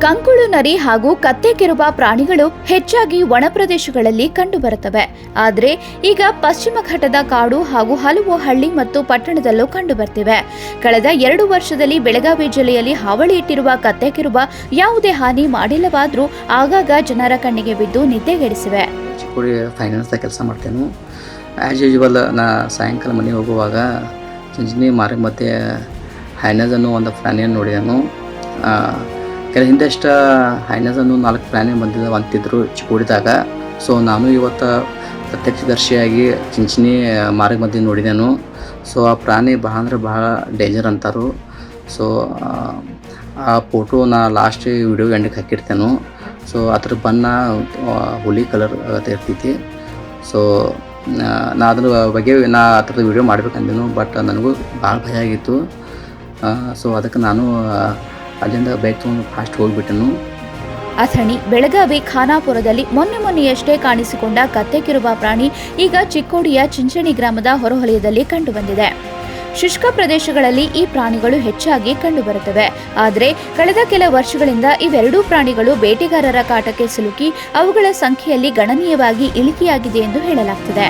ಕಂಕುಳು ನರಿ ಹಾಗೂ ಕತ್ತೆ ಕಿರುಬ ಪ್ರಾಣಿಗಳು ಹೆಚ್ಚಾಗಿ ಒಣ ಪ್ರದೇಶಗಳಲ್ಲಿ ಕಂಡುಬರುತ್ತವೆ. ಆದರೆ ಈಗ ಪಶ್ಚಿಮ ಘಟ್ಟದ ಕಾಡು ಹಾಗೂ ಹಲವು ಹಳ್ಳಿ ಮತ್ತು ಪಟ್ಟಣದಲ್ಲೂ ಕಂಡುಬರ್ತಿವೆ. ಕಳೆದ 2 ವರ್ಷದಲ್ಲಿ ಬೆಳಗಾವಿ ಜಿಲ್ಲೆಯಲ್ಲಿ ಹಾವಳಿ ಇಟ್ಟಿರುವ ಕತ್ತೆ ಕಿರುಬ ಯಾವುದೇ ಹಾನಿ ಮಾಡಿಲ್ಲವಾದರೂ ಆಗಾಗ ಜನರ ಕಣ್ಣಿಗೆ ಬಿದ್ದು ನಿದ್ದೆಗೆಡಿಸಿವೆ. ಚಿಕ್ಕೋಡಿ ಫೈನಾನ್ಸ್ ಕೆಲಸ ಮಾಡ್ತೇನೆ. ಆ್ಯಸ್ ಯೂಶುವಲ್ ನಾ ಸಾಯಂಕಾಲ ಮನೆಗೆ ಹೋಗುವಾಗ ಚಿಂಚಣಿ ಮಾರ್ಗ ಮಧ್ಯೆ ಹೈನಜನ್ನು ಒಂದು ಪ್ರಾಣಿಯನ್ನು ನೋಡಿದೆನು. ಕೆಲ ಹಿಂದೆಷ್ಟು ಹೈನಜನ್ನು 4 ಪ್ರಾಣಿ ಬಂದಿದ್ದು ಅಂತಿದ್ರು ಚಿಕ್ಕೋಡಿದಾಗ. ಸೊ ನಾನು ಇವತ್ತು ಪ್ರತ್ಯಕ್ಷದರ್ಶಿಯಾಗಿ ಚಿಂಚಣಿ ಮಾರ್ಗ ಮಧ್ಯೆ ನೋಡಿದೆನು. ಸೊ ಆ ಪ್ರಾಣಿ ಭಾಳ ಡೇಂಜರ್ ಅಂತಾರು. ಸೊ ಆ ಫೋಟೋ ನಾ ಲಾಸ್ಟ್ ವಿಡಿಯೋ ಎಂಡಿಗೆ ಹಾಕಿರ್ತೇನೆ. ಸೊ ಅದ್ರ ಬಣ್ಣ ಹುಲಿ ಕಲರ್ ಇರ್ತೈತಿ. ಸೊ ನಾ ಅದ್ರ ಬಗ್ಗೆ ಆ ಥರದ ವಿಡಿಯೋ ಮಾಡ್ಬೇಕಂದೇನು, ಬಟ್ ನನಗೂ ಭಾಳ ಭಯ ಆಗಿತ್ತು. ಸೊ ಅದಕ್ಕೆ ನಾನು ಅಲ್ಲಿಂದ ಬೈಕ್ ತೊಗೊಂಡು ಫಾಸ್ಟ್ ಹೋಗಿಬಿಟ್ಟೆನು. ಅಥಣಿ, ಬೆಳಗಾವಿ, ಖಾನಾಪುರದಲ್ಲಿ ಮೊನ್ನೆಯಷ್ಟೇ ಕಾಣಿಸಿಕೊಂಡ ಕತ್ತೆ ಕಿರುಬ ಪ್ರಾಣಿ ಈಗ ಚಿಕ್ಕೋಡಿಯ ಚಿಂಚಣಿ ಗ್ರಾಮದ ಹೊರವಲಯದಲ್ಲಿ ಕಂಡುಬಂದಿದೆ. ಶುಷ್ಕ ಪ್ರದೇಶಗಳಲ್ಲಿ ಈ ಪ್ರಾಣಿಗಳು ಹೆಚ್ಚಾಗಿ ಕಂಡುಬರುತ್ತವೆ. ಆದರೆ ಕಳೆದ ಕೆಲ ವರ್ಷಗಳಿಂದ ಇವೆರಡೂ ಪ್ರಾಣಿಗಳು ಬೇಟೆಗಾರರ ಕಾಟಕ್ಕೆ ಸಿಲುಕಿ ಅವುಗಳ ಸಂಖ್ಯೆಯಲ್ಲಿ ಗಣನೀಯವಾಗಿ ಇಳಿಕೆಯಾಗಿದೆ ಎಂದು ಹೇಳಲಾಗುತ್ತಿದೆ.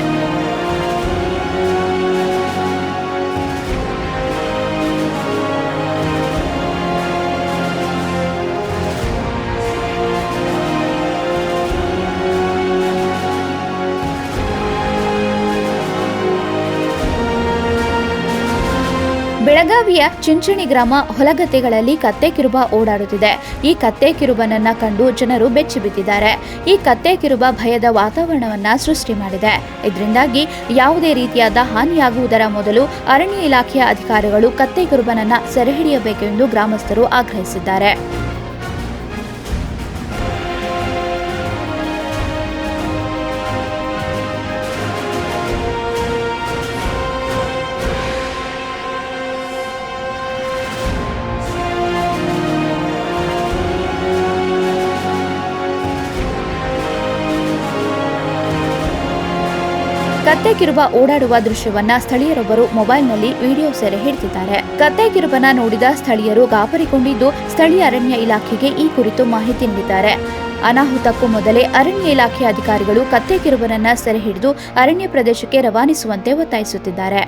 ಬೆಳಗಾವಿಯ ಚಿಂಚಣಿ ಗ್ರಾಮ ಹೊಲಗದ್ದೆಗಳಲ್ಲಿ ಕತ್ತೆ ಕಿರುಬ ಓಡಾಡುತ್ತಿದೆ. ಈ ಕತ್ತೆ ಕಿರುಬನನ್ನ ಕಂಡು ಜನರು ಬೆಚ್ಚಿಬಿದ್ದಿದ್ದಾರೆ. ಈ ಕತ್ತೆ ಕಿರುಬ ಭಯದ ವಾತಾವರಣವನ್ನ ಸೃಷ್ಟಿ ಮಾಡಿದೆ. ಇದರಿಂದಾಗಿ ಯಾವುದೇ ರೀತಿಯಾದ ಹಾನಿಯಾಗುವುದರ ಮೊದಲು ಅರಣ್ಯ ಇಲಾಖೆಯ ಅಧಿಕಾರಿಗಳು ಕತ್ತೆ ಕಿರುಬನನ್ನ ಸೆರೆ ಹಿಡಿಯಬೇಕೆಂದು ಗ್ರಾಮಸ್ಥರು ಆಗ್ರಹಿಸಿದ್ದಾರೆ. ಕತ್ತೆ ಕಿರುಬ ಓಡಾಡುವ ದೃಶ್ಯವನ್ನ ಸ್ಥಳೀಯರೊಬ್ಬರು ಮೊಬೈಲ್ನಲ್ಲಿ ವಿಡಿಯೋ ಸೆರೆ ಹಿಡಿದಿದ್ದಾರೆ. ಕತ್ತೆ ಕಿರುಬನ ನೋಡಿದ ಸ್ಥಳೀಯರು ಗಾಬರಿಗೊಂಡಿದ್ದು ಸ್ಥಳೀಯ ಅರಣ್ಯ ಇಲಾಖೆಗೆ ಈ ಕುರಿತು ಮಾಹಿತಿ ನೀಡಿದ್ದಾರೆ. ಅನಾಹುತಕ್ಕೂ ಮೊದಲೇ ಅರಣ್ಯ ಇಲಾಖೆ ಅಧಿಕಾರಿಗಳು ಕತ್ತೆ ಕಿರುಬನನ್ನ ಸೆರೆ ಹಿಡಿದು ಅರಣ್ಯ ಪ್ರದೇಶಕ್ಕೆ ರವಾನಿಸುವಂತೆ ಒತ್ತಾಯಿಸುತ್ತಿದ್ದಾರೆ.